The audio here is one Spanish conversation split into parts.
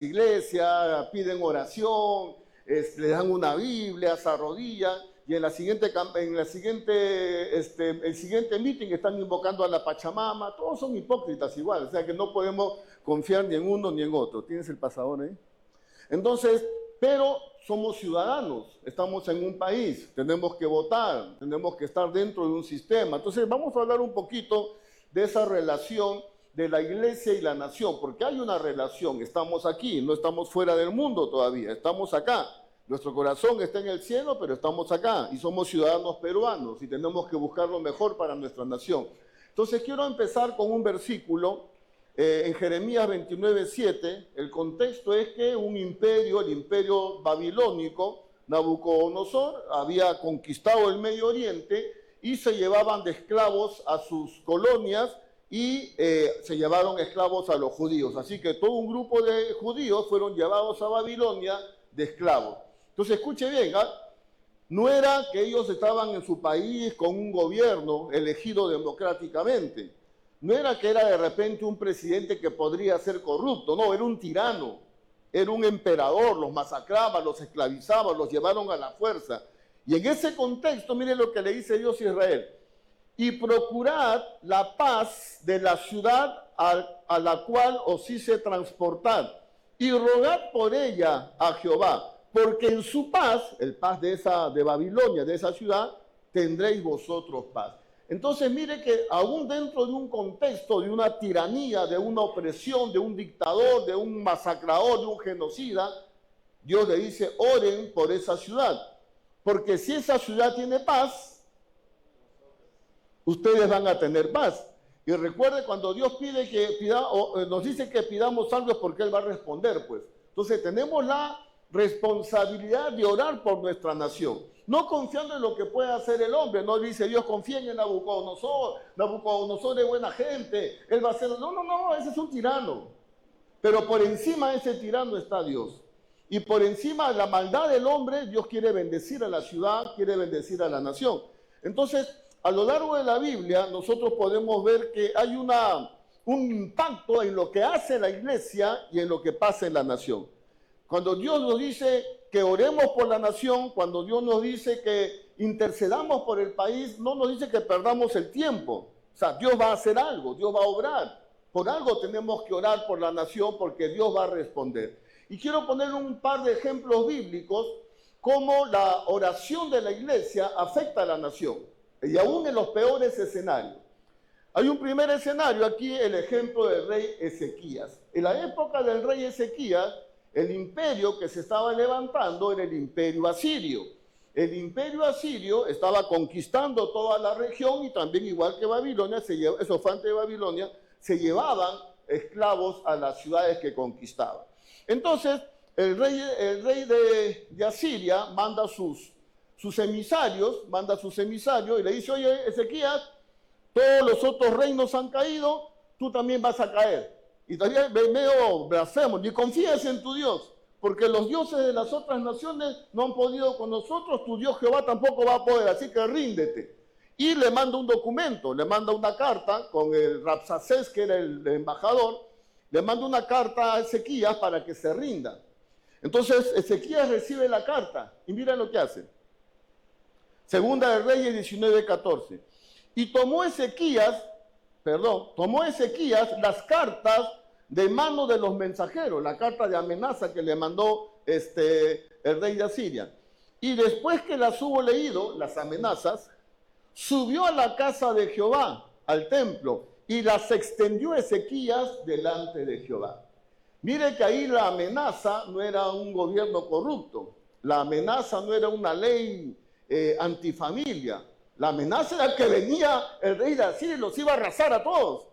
iglesia, piden oración, le dan una Biblia, se arrodillan y el siguiente meeting están invocando a la Pachamama. Todos son hipócritas igual, o sea que no podemos confiar ni en uno ni en otro. ¿Tienes el pasador ahí? Entonces, pero somos ciudadanos, estamos en un país, tenemos que votar, tenemos que estar dentro de un sistema. Entonces vamos a hablar un poquito de esa relación de la iglesia y la nación, porque hay una relación, estamos aquí, no estamos fuera del mundo todavía, estamos acá. Nuestro corazón está en el cielo, pero estamos acá y somos ciudadanos peruanos y tenemos que buscar lo mejor para nuestra nación. Entonces quiero empezar con un versículo en Jeremías 29:7. El contexto es que un imperio, el imperio babilónico, Nabucodonosor, había conquistado el Medio Oriente y se llevaban de esclavos a sus colonias y se llevaron esclavos a los judíos. Así que todo un grupo de judíos fueron llevados a Babilonia de esclavos. Entonces, escuche bien, no era que ellos estaban en su país con un gobierno elegido democráticamente. No era que era de repente un presidente que podría ser corrupto. No, era un tirano, era un emperador, los masacraba, los esclavizaba, los llevaron a la fuerza. Y en ese contexto, mire lo que le dice Dios a Israel. Y procurad la paz de la ciudad a la cual os hice transportar, y rogad por ella a Jehová, porque en su paz, el paz de Babilonia, de esa ciudad, tendréis vosotros paz. Entonces mire que aún dentro de un contexto de una tiranía, de una opresión, de un dictador, de un masacrador, de un genocida, Dios le dice, oren por esa ciudad, porque si esa ciudad tiene paz, ustedes van a tener paz. Y recuerde, cuando Dios nos dice que pidamos algo es porque Él va a responder, pues. Entonces tenemos la responsabilidad de orar por nuestra nación, no confiando en lo que puede hacer el hombre. No dice Dios, confíen en Nabucodonosor es buena gente, Él va a hacer... No, ese es un tirano. Pero por encima de ese tirano está Dios. Y por encima de la maldad del hombre, Dios quiere bendecir a la ciudad, quiere bendecir a la nación. Entonces, a lo largo de la Biblia, nosotros podemos ver que hay un impacto en lo que hace la iglesia y en lo que pasa en la nación. Cuando Dios nos dice que oremos por la nación, cuando Dios nos dice que intercedamos por el país, no nos dice que perdamos el tiempo. O sea, Dios va a hacer algo, Dios va a obrar. Por algo tenemos que orar por la nación porque Dios va a responder. Y quiero poner un par de ejemplos bíblicos cómo la oración de la iglesia afecta a la nación. Y aún en los peores escenarios. Hay un primer escenario aquí, el ejemplo del rey Ezequías. En la época del rey Ezequías, el imperio que se estaba levantando era el imperio asirio. El imperio asirio estaba conquistando toda la región y también, igual que Babilonia, eso fue antes de Babilonia, se llevaban esclavos a las ciudades que conquistaban. Entonces, el rey de Asiria manda sus emisarios, y le dice, oye, Ezequías, todos los otros reinos han caído, tú también vas a caer. Y todavía medio blasfemo, ni confíes en tu Dios, porque los dioses de las otras naciones no han podido con nosotros, tu Dios Jehová tampoco va a poder, así que ríndete. Y le manda un documento, le manda una carta con el Rabsacés, que era el embajador, le manda una carta a Ezequías para que se rinda. Entonces Ezequías recibe la carta y mira lo que hace. Segunda de Reyes 19:14. Y tomó Ezequías las cartas de mano de los mensajeros, la carta de amenaza que le mandó el rey de Asiria. Y después que las hubo leído, las amenazas, subió a la casa de Jehová, al templo, y las extendió Ezequías delante de Jehová. Mire que ahí la amenaza no era un gobierno corrupto, la amenaza no era una ley antifamilia, la amenaza era que venía el rey de Asiria y los iba a arrasar a todos.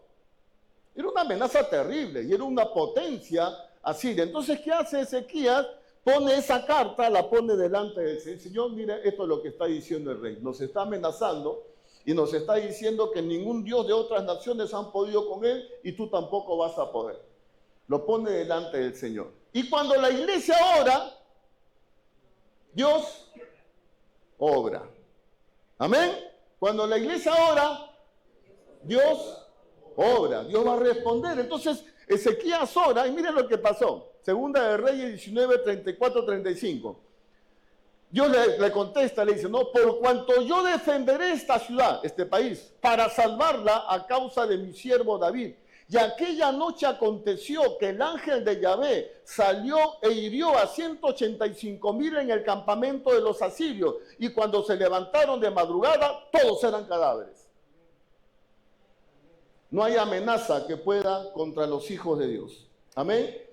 Era una amenaza terrible y era una potencia asiria. Entonces, ¿qué hace Ezequías? Pone esa carta, la pone delante del Señor. Mire, esto es lo que está diciendo el rey. Nos está amenazando y nos está diciendo que ningún Dios de otras naciones han podido con él y tú tampoco vas a poder. Lo pone delante del Señor. Y cuando la iglesia ora, Dios obra. Amén. Cuando la iglesia ora, Dios obra. Dios va a responder. Entonces Ezequías ora y miren lo que pasó. Segunda de Reyes 19, 34, 35. Dios le contesta, le dice, no, por cuanto yo defenderé esta ciudad, este país, para salvarla a causa de mi siervo David. Y aquella noche aconteció que el ángel de Yahvé salió e hirió a 185,000 en el campamento de los asirios. Y cuando se levantaron de madrugada, todos eran cadáveres. No hay amenaza que pueda contra los hijos de Dios. Amén.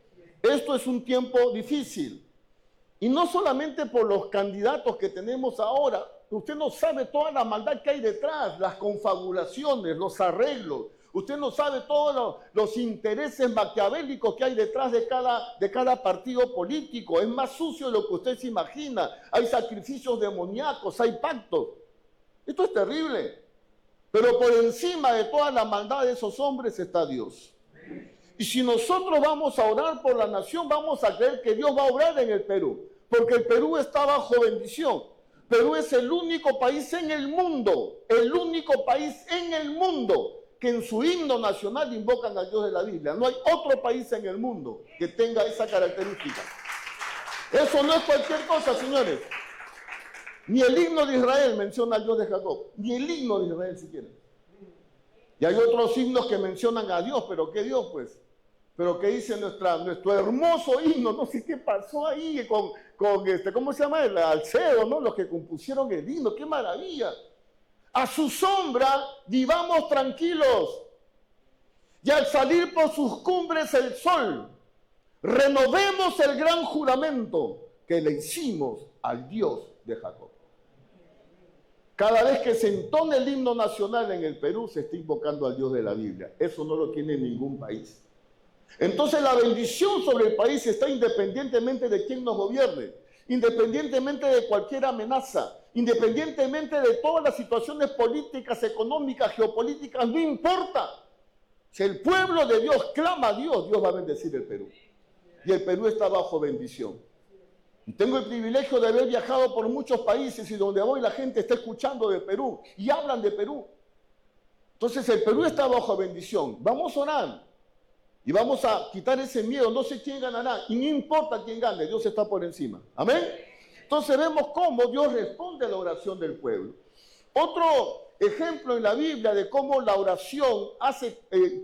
Esto es un tiempo difícil. Y no solamente por los candidatos que tenemos ahora. Usted no sabe toda la maldad que hay detrás, las confabulaciones, los arreglos. Usted no sabe todos los intereses maquiavélicos que hay detrás de cada partido político. Es más sucio de lo que usted se imagina. Hay sacrificios demoníacos, hay pactos. Esto es terrible. Pero por encima de toda la maldad de esos hombres está Dios. Y si nosotros vamos a orar por la nación, vamos a creer que Dios va a obrar en el Perú. Porque el Perú está bajo bendición. Perú es el único país en el mundo, que en su himno nacional invocan al Dios de la Biblia. No hay otro país en el mundo que tenga esa característica. Eso no es cualquier cosa, señores. Ni el himno de Israel menciona al Dios de Jacob, ni el himno de Israel siquiera. Y hay otros himnos que mencionan a Dios, pero ¿qué Dios, pues? Pero ¿qué dice nuestro hermoso himno? No sé qué pasó ahí con ¿cómo se llama? El Alcedo, ¿no? Los que compusieron el himno, ¡qué maravilla! A su sombra vivamos tranquilos, y al salir por sus cumbres el sol, renovemos el gran juramento que le hicimos al Dios de Jacob. Cada vez que se entone el himno nacional en el Perú, se está invocando al Dios de la Biblia. Eso no lo tiene ningún país. Entonces la bendición sobre el país está independientemente de quién nos gobierne, independientemente de cualquier amenaza, independientemente de todas las situaciones políticas, económicas, geopolíticas, no importa. Si el pueblo de Dios clama a Dios, Dios va a bendecir el Perú. Y el Perú está bajo bendición. Y tengo el privilegio de haber viajado por muchos países y donde voy la gente está escuchando de Perú y hablan de Perú. Entonces el Perú está bajo bendición. Vamos a orar y vamos a quitar ese miedo. No sé quién ganará y no importa quién gane, Dios está por encima. Amén. Entonces vemos cómo Dios responde a la oración del pueblo. Otro ejemplo en la Biblia de cómo la oración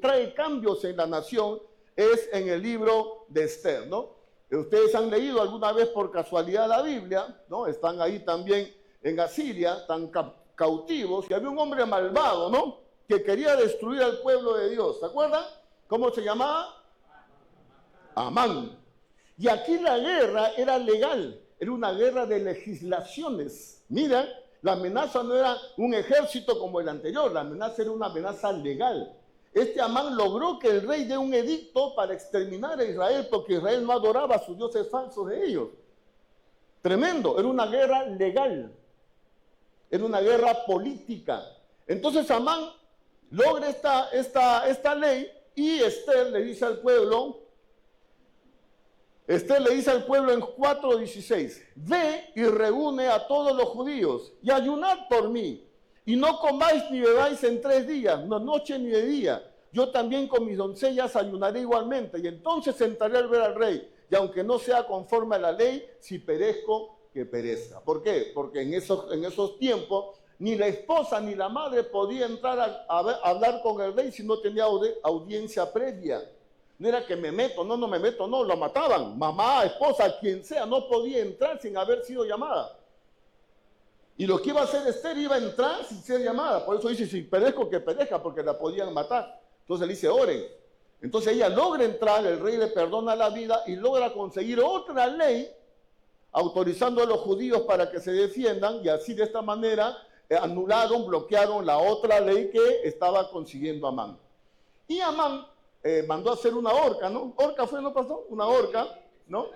trae cambios en la nación es en el libro de Esther, ¿no? Ustedes han leído alguna vez por casualidad la Biblia, ¿no? Están ahí también en Asiria, están cautivos, y había un hombre malvado, ¿no? Que quería destruir al pueblo de Dios. ¿Se acuerdan? ¿Cómo se llamaba? Amán. Y aquí la guerra era legal, era una guerra de legislaciones. Mira, la amenaza no era un ejército como el anterior, la amenaza era una amenaza legal. Este Amán logró que el rey dé un edicto para exterminar a Israel porque Israel no adoraba a sus dioses falsos de ellos. Tremendo, era una guerra legal, era una guerra política. Entonces Amán logra esta ley y Esther le dice al pueblo en 4:16, ve y reúne a todos los judíos y ayunad por mí. Y no comáis ni bebáis en 3 días, no noche ni de día. Yo también con mis doncellas ayunaré igualmente. Y entonces entraré al ver al rey. Y aunque no sea conforme a la ley, si perezco, que perezca. ¿Por qué? Porque en esos tiempos ni la esposa ni la madre podía entrar a hablar con el rey si no tenía audiencia previa. No era que me meto, no me meto, no, lo mataban. Mamá, esposa, quien sea, no podía entrar sin haber sido llamada. Y lo que iba a hacer Esther iba a entrar sin ser llamada. Por eso dice, si perezco, que perezca, porque la podían matar. Entonces le dice, oren. Entonces ella logra entrar, el rey le perdona la vida y logra conseguir otra ley autorizando a los judíos para que se defiendan, y así de esta manera bloquearon la otra ley que estaba consiguiendo Amán. Y Amán mandó a hacer una horca, ¿no? ¿Horca fue, no pasó? Una horca, ¿no?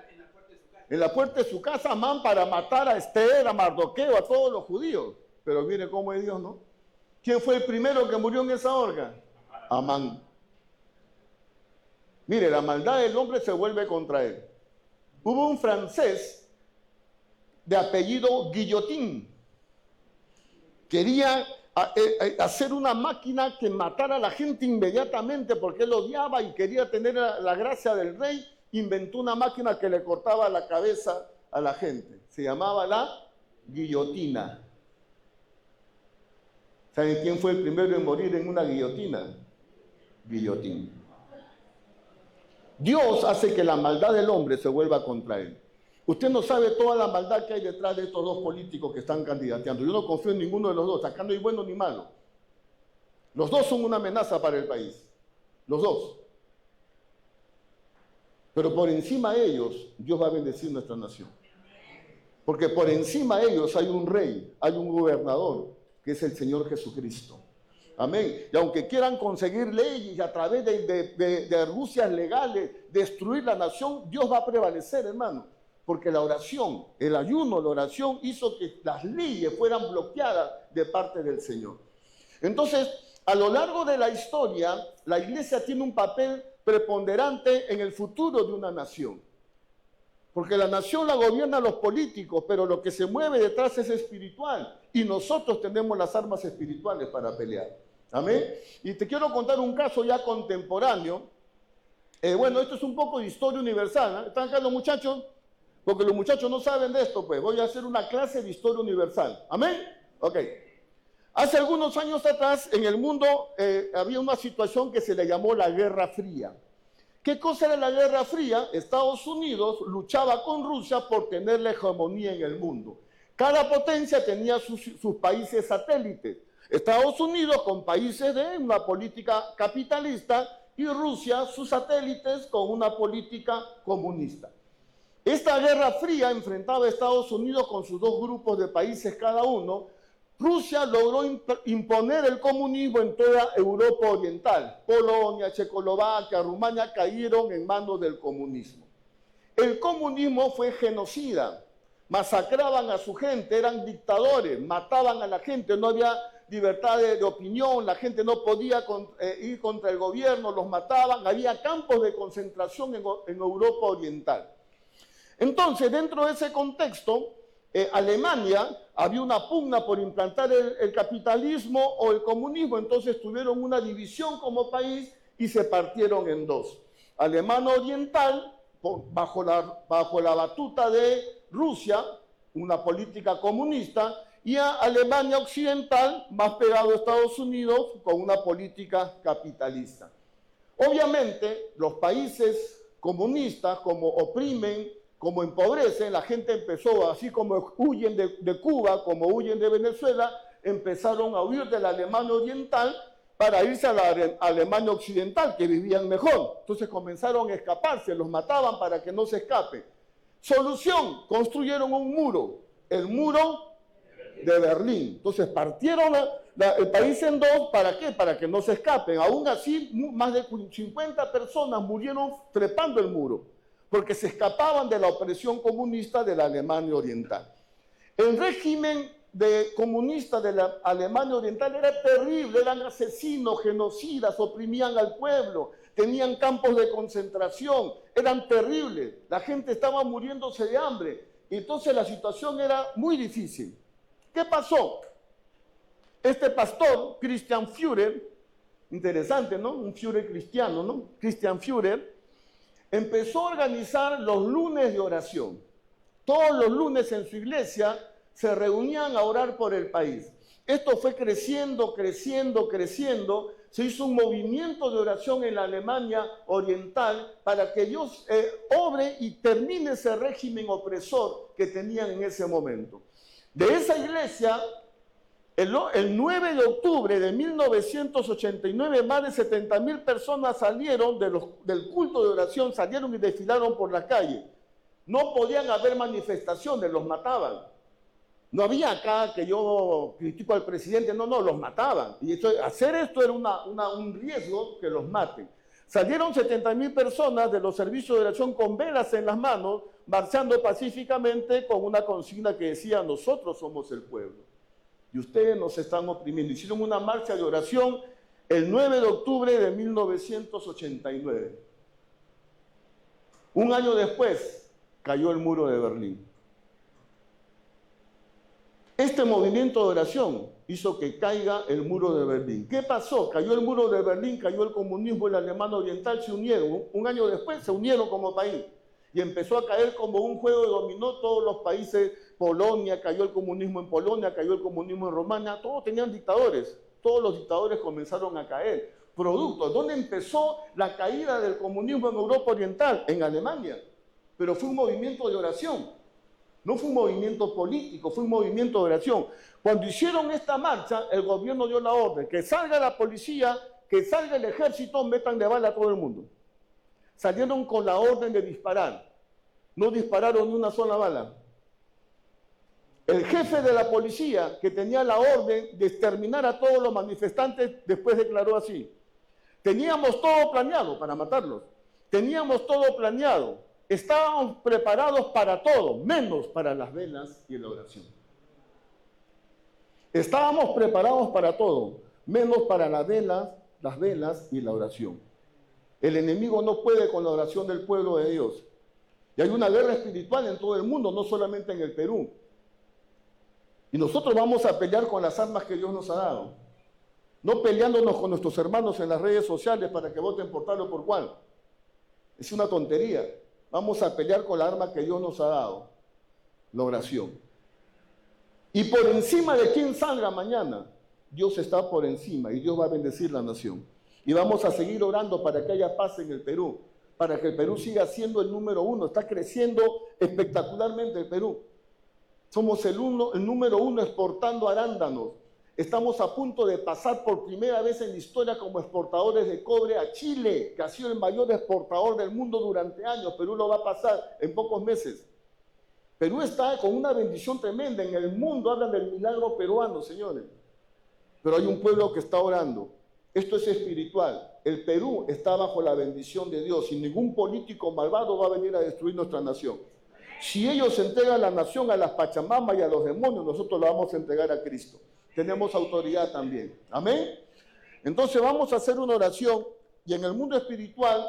En la puerta de su casa, Amán, para matar a Esther, a Mardoqueo, a todos los judíos. Pero mire cómo es Dios, ¿no? ¿Quién fue el primero que murió en esa horca? Amán. Mire, la maldad del hombre se vuelve contra él. Hubo un francés de apellido Guillotín. Quería hacer una máquina que matara a la gente inmediatamente porque él odiaba y quería tener la gracia del rey. inventó una máquina que le cortaba la cabeza a la gente. Se llamaba la guillotina. ¿Saben quién fue el primero en morir en una guillotina? Guillotín. Dios hace que la maldad del hombre se vuelva contra él. Usted no sabe toda la maldad que hay detrás de estos dos políticos que están candidateando. Yo no confío en ninguno de los dos. Acá no hay bueno ni malo. Los dos son una amenaza para el país. Los dos. Pero por encima de ellos, Dios va a bendecir nuestra nación. Porque por encima de ellos hay un rey, hay un gobernador, que es el Señor Jesucristo. Amén. Y aunque quieran conseguir leyes y a través de argucias legales destruir la nación, Dios va a prevalecer, hermano. Porque la oración, el ayuno, la oración hizo que las leyes fueran bloqueadas de parte del Señor. Entonces, a lo largo de la historia, la iglesia tiene un papel preponderante en el futuro de una nación. Porque la nación la gobiernan los políticos, pero lo que se mueve detrás es espiritual. Y nosotros tenemos las armas espirituales para pelear. Amén. Y te quiero contar un caso ya contemporáneo. Bueno, esto es un poco de historia universal. ¿Están acá los muchachos? Porque los muchachos no saben de esto, pues. Voy a hacer una clase de historia universal. Amén. Ok. Hace algunos años atrás, en el mundo había una situación que se le llamó la Guerra Fría. ¿Qué cosa era la Guerra Fría? Estados Unidos luchaba con Rusia por tener la hegemonía en el mundo. Cada potencia tenía sus países satélites. Estados Unidos con países de una política capitalista y Rusia sus satélites con una política comunista. Esta Guerra Fría enfrentaba a Estados Unidos con sus dos grupos de países cada uno. Rusia logró imponer el comunismo en toda Europa Oriental. Polonia, Checoslovaquia, Rumania cayeron en manos del comunismo. El comunismo fue genocida. Masacraban a su gente, eran dictadores, mataban a la gente, no había libertad de opinión, la gente no podía ir contra el gobierno, los mataban, había campos de concentración en Europa Oriental. Entonces, dentro de ese contexto, Alemania había una pugna por implantar el capitalismo o el comunismo, entonces tuvieron una división como país y se partieron en dos. Alemania Oriental, bajo la batuta de Rusia, una política comunista, y a Alemania Occidental, más pegado a Estados Unidos, con una política capitalista. Obviamente, los países comunistas, como oprimen, como empobrecen, la gente empezó, así como huyen de Cuba, como huyen de Venezuela, empezaron a huir de la Alemania Oriental para irse a la Alemania Occidental, que vivían mejor. Entonces comenzaron a escaparse, los mataban para que no se escapen. Solución, construyeron un muro, el muro de Berlín. Entonces partieron el país en dos, ¿para qué? Para que no se escapen. Aún así, más de 50 personas murieron trepando el muro, porque se escapaban de la opresión comunista de la Alemania Oriental. El régimen comunista de la Alemania Oriental era terrible, eran asesinos, genocidas, oprimían al pueblo, tenían campos de concentración, eran terribles, la gente estaba muriéndose de hambre, y entonces la situación era muy difícil. ¿Qué pasó? Este pastor, Christian Führer, interesante, ¿no? Un Führer cristiano, ¿no? Christian Führer, empezó a organizar los lunes de oración. Todos los lunes en su iglesia se reunían a orar por el país. Esto fue creciendo, creciendo, creciendo. Se hizo un movimiento de oración en la Alemania Oriental para que Dios obre y termine ese régimen opresor que tenían en ese momento. De esa iglesia, el 9 de octubre de 1989, más de 70,000 personas salieron del culto de oración, salieron y desfilaron por la calle. No podían haber manifestaciones, los mataban. No había acá que yo critico al presidente, no, los mataban. Y hacer esto era un riesgo que los maten. Salieron 70,000 personas de los servicios de oración con velas en las manos, marchando pacíficamente con una consigna que decía: nosotros somos el pueblo y ustedes nos están oprimiendo. Hicieron una marcha de oración el 9 de octubre de 1989. Un año después cayó el muro de Berlín. Este movimiento de oración hizo que caiga el muro de Berlín. ¿Qué pasó? Cayó el muro de Berlín, cayó el comunismo, el alemán oriental, se unieron. Un año después se unieron como país. Y empezó a caer como un juego de dominó todos los países. Polonia, cayó el comunismo en Polonia, cayó el comunismo en Rumania. Todos tenían dictadores. Todos los dictadores comenzaron a caer. Producto. ¿Dónde empezó la caída del comunismo en Europa Oriental? En Alemania. Pero fue un movimiento de oración. No fue un movimiento político, fue un movimiento de oración. Cuando hicieron esta marcha, el gobierno dio la orden que salga la policía, que salga el ejército, metan de bala a todo el mundo. Salieron con la orden de disparar. No dispararon ni una sola bala. El jefe de la policía, que tenía la orden de exterminar a todos los manifestantes, después declaró así: teníamos todo planeado para matarlos. Teníamos todo planeado. Estábamos preparados para todo, menos para las velas y la oración. Estábamos preparados para todo, menos para las velas y la oración. El enemigo no puede con la oración del pueblo de Dios. Y hay una guerra espiritual en todo el mundo, no solamente en el Perú. Y nosotros vamos a pelear con las armas que Dios nos ha dado. No peleándonos con nuestros hermanos en las redes sociales para que voten por tal o por cual. Es una tontería. Vamos a pelear con la arma que Dios nos ha dado, la oración. Y por encima de quien salga mañana, Dios está por encima y Dios va a bendecir la nación. Y vamos a seguir orando para que haya paz en el Perú, para que el Perú siga siendo el número uno. Está creciendo espectacularmente el Perú. Somos el número uno exportando arándanos. Estamos a punto de pasar por primera vez en la historia como exportadores de cobre a Chile, que ha sido el mayor exportador del mundo durante años. Perú lo va a pasar en pocos meses. Perú está con una bendición tremenda. En el mundo hablan del milagro peruano, señores. Pero hay un pueblo que está orando. Esto es espiritual. El Perú está bajo la bendición de Dios y ningún político malvado va a venir a destruir nuestra nación. Si ellos entregan la nación a las Pachamamas y a los demonios, nosotros la vamos a entregar a Cristo. Tenemos autoridad también. Amén. Entonces vamos a hacer una oración y en el mundo espiritual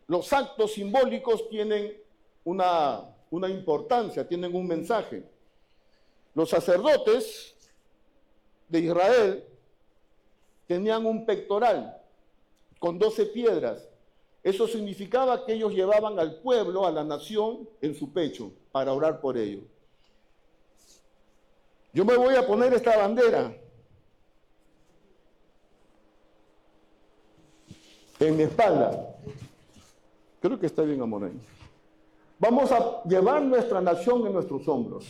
los actos simbólicos tienen una importancia, tienen un mensaje. Los sacerdotes de Israel tenían un pectoral con 12 piedras. Eso significaba que ellos llevaban al pueblo, a la nación, en su pecho para orar por ellos. Yo me voy a poner esta bandera en mi espalda. Creo que está bien, amor, ahí. Vamos a llevar nuestra nación en nuestros hombros.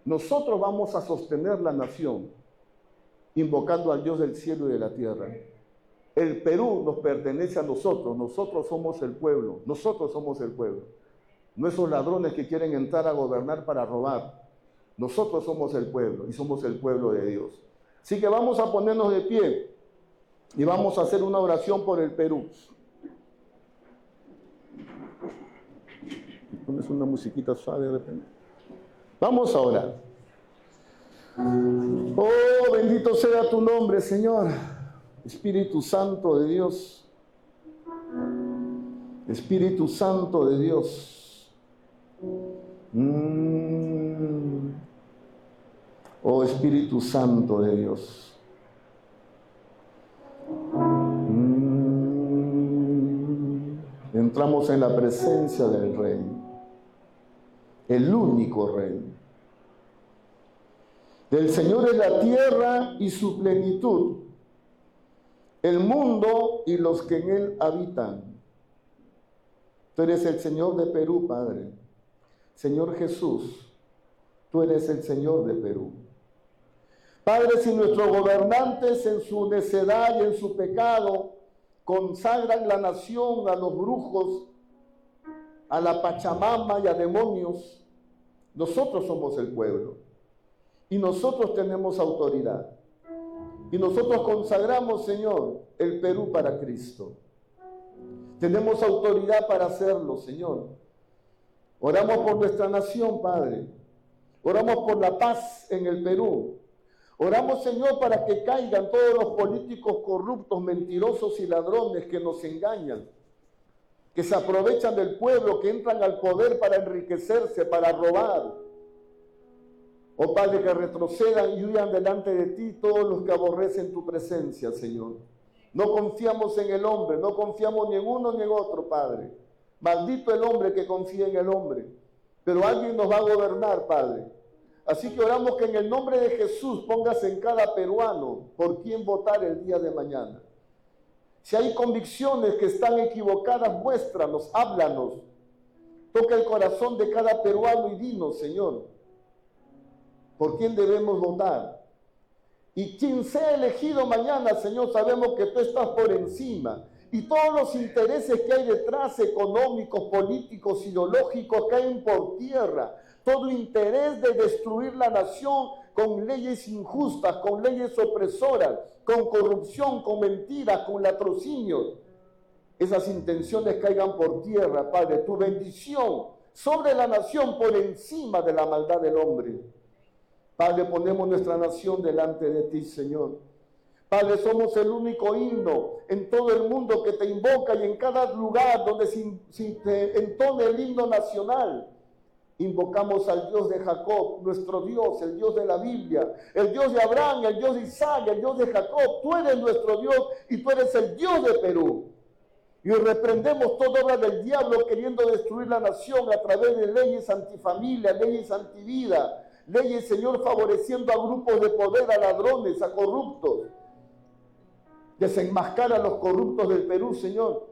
Nosotros vamos a sostener la nación, invocando al Dios del cielo y de la tierra. El Perú nos pertenece a nosotros. Nosotros somos el pueblo. Nosotros somos el pueblo. No esos ladrones que quieren entrar a gobernar para robar. Nosotros somos el pueblo y somos el pueblo de Dios. Así que vamos a ponernos de pie y vamos a hacer una oración por el Perú. Pones una musiquita suave de repente. Vamos a orar. Oh, bendito sea tu nombre, Señor. Espíritu Santo de Dios. Espíritu Santo de Dios. Oh Espíritu Santo de Dios. Entramos en la presencia del Rey, el único Rey. Del Señor es la tierra y su plenitud, el mundo y los que en él habitan. Tú eres el Señor de Perú, Padre. Señor Jesús, tú eres el Señor de Perú. Padre, si nuestros gobernantes en su necedad y en su pecado consagran la nación a los brujos, a la Pachamama y a demonios, nosotros somos el pueblo y nosotros tenemos autoridad. Y nosotros consagramos, Señor, el Perú para Cristo. Tenemos autoridad para hacerlo, Señor. Oramos por nuestra nación, Padre. Oramos por la paz en el Perú. Oramos, Señor, para que caigan todos los políticos corruptos, mentirosos y ladrones que nos engañan, que se aprovechan del pueblo, que entran al poder para enriquecerse, para robar. Oh Padre, que retrocedan y huyan delante de ti todos los que aborrecen tu presencia, Señor. No confiamos en el hombre, no confiamos ni en uno ni en otro, Padre. Maldito el hombre que confía en el hombre. Pero alguien nos va a gobernar, Padre. Así que oramos que en el nombre de Jesús pongas en cada peruano por quién votar el día de mañana. Si hay convicciones que están equivocadas, muéstranos, háblanos. Toca el corazón de cada peruano y dinos, Señor, por quién debemos votar. Y quien sea elegido mañana, Señor, sabemos que tú estás por encima. Y todos los intereses que hay detrás, económicos, políticos, ideológicos, caen por tierra. Todo interés de destruir la nación con leyes injustas, con leyes opresoras, con corrupción, con mentiras, con latrocinio. Esas intenciones caigan por tierra, Padre. Tu bendición sobre la nación por encima de la maldad del hombre. Padre, ponemos nuestra nación delante de ti, Señor. Padre, somos el único himno en todo el mundo que te invoca y en cada lugar donde se entone el himno nacional. Invocamos al Dios de Jacob, nuestro Dios, el Dios de la Biblia, el Dios de Abraham, el Dios de Isaac, el Dios de Jacob. Tú eres nuestro Dios y tú eres el Dios de Perú. Y reprendemos toda obra del diablo queriendo destruir la nación a través de leyes antifamilia, leyes antivida, leyes, Señor, favoreciendo a grupos de poder, a ladrones, a corruptos. Desenmascara a los corruptos del Perú, Señor.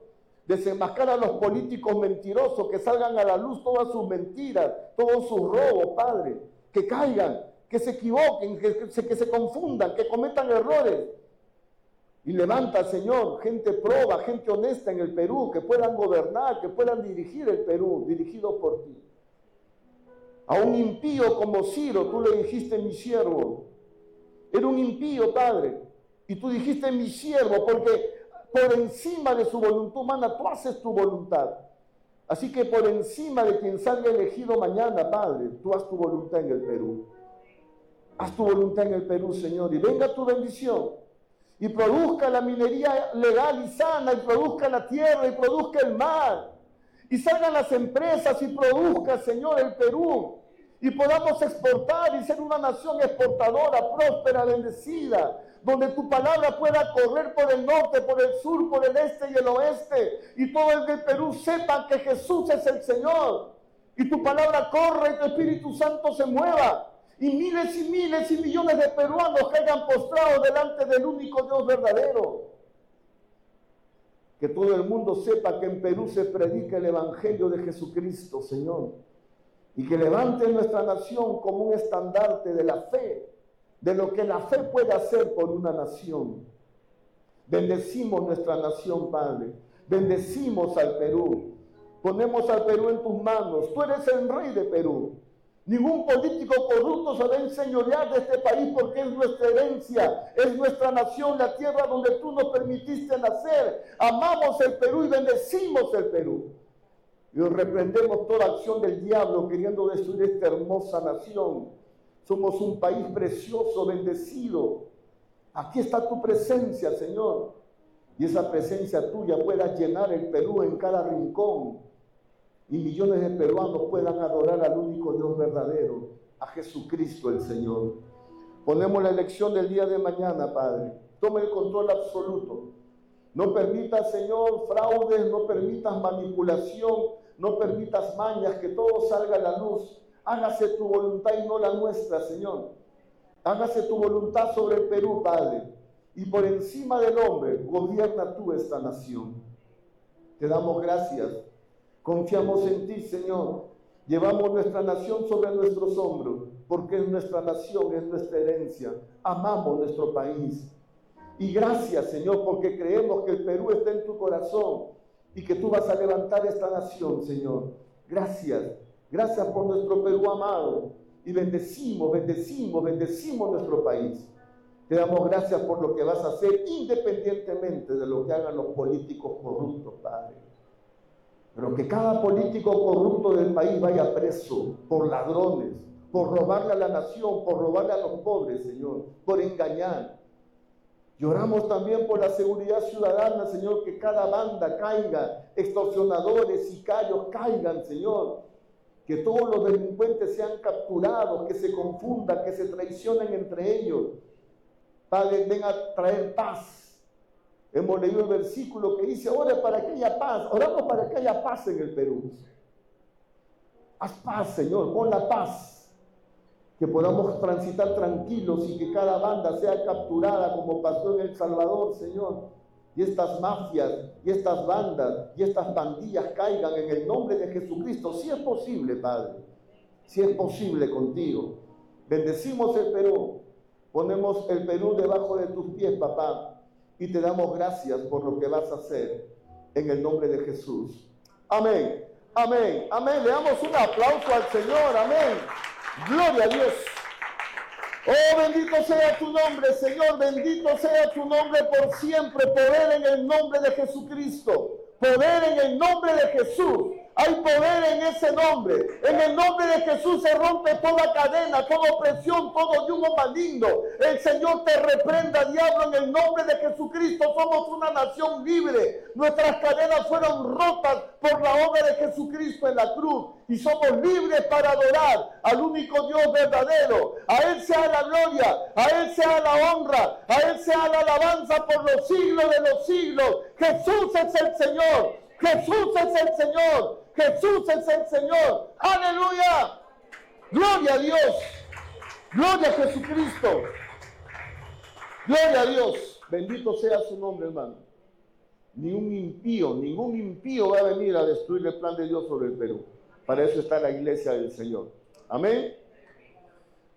Desenmascara a los políticos mentirosos, que salgan a la luz todas sus mentiras, todos sus robos, Padre. Que caigan, que se equivoquen, que se confundan, que cometan errores. Y levanta, Señor, gente proba, gente honesta en el Perú, que puedan gobernar, que puedan dirigir el Perú, dirigido por ti. A un impío como Ciro, tú le dijiste mi siervo. Era un impío, Padre. Y tú dijiste mi siervo, porque por encima de su voluntad humana, tú haces tu voluntad. Así que por encima de quien salga elegido mañana, Padre, tú haz tu voluntad en el Perú. Haz tu voluntad en el Perú, Señor, y venga tu bendición. Y produzca la minería legal y sana, y produzca la tierra, y produzca el mar. Y salgan las empresas y produzca, Señor, el Perú. Y podamos exportar y ser una nación exportadora, próspera, bendecida, donde tu palabra pueda correr por el norte, por el sur, por el este y el oeste, y todo el del Perú sepa que Jesús es el Señor, y tu palabra corre y tu Espíritu Santo se mueva, y miles y millones de peruanos caigan postrados delante del único Dios verdadero. Que todo el mundo sepa que en Perú se predica el Evangelio de Jesucristo, Señor, y que levante nuestra nación como un estandarte de la fe, de lo que la fe puede hacer por una nación. Bendecimos nuestra nación, Padre. Bendecimos al Perú. Ponemos al Perú en tus manos. Tú eres el rey de Perú. Ningún político corrupto se va a enseñorear de este país porque es nuestra herencia, es nuestra nación, la tierra donde tú nos permitiste nacer. Amamos el Perú y bendecimos el Perú. Y reprendemos toda acción del diablo queriendo destruir esta hermosa nación. Somos un país precioso, bendecido. Aquí está tu presencia, Señor. Y esa presencia tuya pueda llenar el Perú en cada rincón. Y millones de peruanos puedan adorar al único Dios verdadero, a Jesucristo el Señor. Ponemos la elección del día de mañana, Padre. Toma el control absoluto. No permitas, Señor, fraudes, no permitas manipulación, no permitas mañas, que todo salga a la luz. Hágase tu voluntad y no la nuestra, Señor. Hágase tu voluntad sobre el Perú, Padre. Y por encima del hombre, gobierna tú esta nación. Te damos gracias. Confiamos en ti, Señor. Llevamos nuestra nación sobre nuestros hombros, porque es nuestra nación, es nuestra herencia. Amamos nuestro país. Y gracias, Señor, porque creemos que el Perú está en tu corazón y que tú vas a levantar esta nación, Señor. Gracias. Gracias por nuestro Perú amado. Y bendecimos nuestro país. Te damos gracias por lo que vas a hacer, independientemente de lo que hagan los políticos corruptos, Padre. Pero que cada político corrupto del país vaya preso por ladrones, por robarle a la nación, por robarle a los pobres, Señor, por engañar. Lloramos también por la seguridad ciudadana, Señor, que cada banda caiga, extorsionadores, sicarios caigan, Señor. que todos los delincuentes sean capturados, que se confundan, que se traicionen entre ellos. Padre, ven a traer paz. Hemos leído el versículo que dice, ora para que haya paz. Oramos para que haya paz en el Perú. Haz paz, Señor, pon la paz. Que podamos transitar tranquilos y que cada banda sea capturada como pasó en El Salvador, Señor. Y estas mafias, y estas bandas, y estas pandillas caigan en el nombre de Jesucristo. Si es posible, Padre. Si es posible contigo. Bendecimos el Perú. Ponemos el Perú debajo de tus pies, papá. Y te damos gracias por lo que vas a hacer. En el nombre de Jesús. Amén. Amén. Amén. Le damos un aplauso al Señor. Amén. Gloria a Dios. Oh, bendito sea tu nombre, Señor, bendito sea tu nombre por siempre. Poder en el nombre de Jesucristo, poder en el nombre de Jesús. Hay poder en ese nombre. En el nombre de Jesús se rompe toda cadena, toda opresión, todo yugo maligno. El Señor te reprenda, diablo, en el nombre de Jesucristo. Somos una nación libre. Nuestras cadenas fueron rotas por la obra de Jesucristo en la cruz. Y somos libres para adorar al único Dios verdadero. A Él sea la gloria, a Él sea la honra, a Él sea la alabanza por los siglos de los siglos. Jesús es el Señor. Jesús es el Señor. Jesús es el Señor. Aleluya. Gloria a Dios. Gloria a Jesucristo. Gloria a Dios. Bendito sea su nombre, hermano. Ningún impío va a venir a destruir el plan de Dios sobre el Perú. Para eso está la iglesia del Señor. Amén.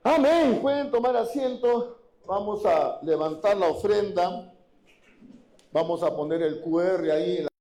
Amén. Pueden tomar asiento. Vamos a levantar la ofrenda. Vamos a poner el QR ahí en la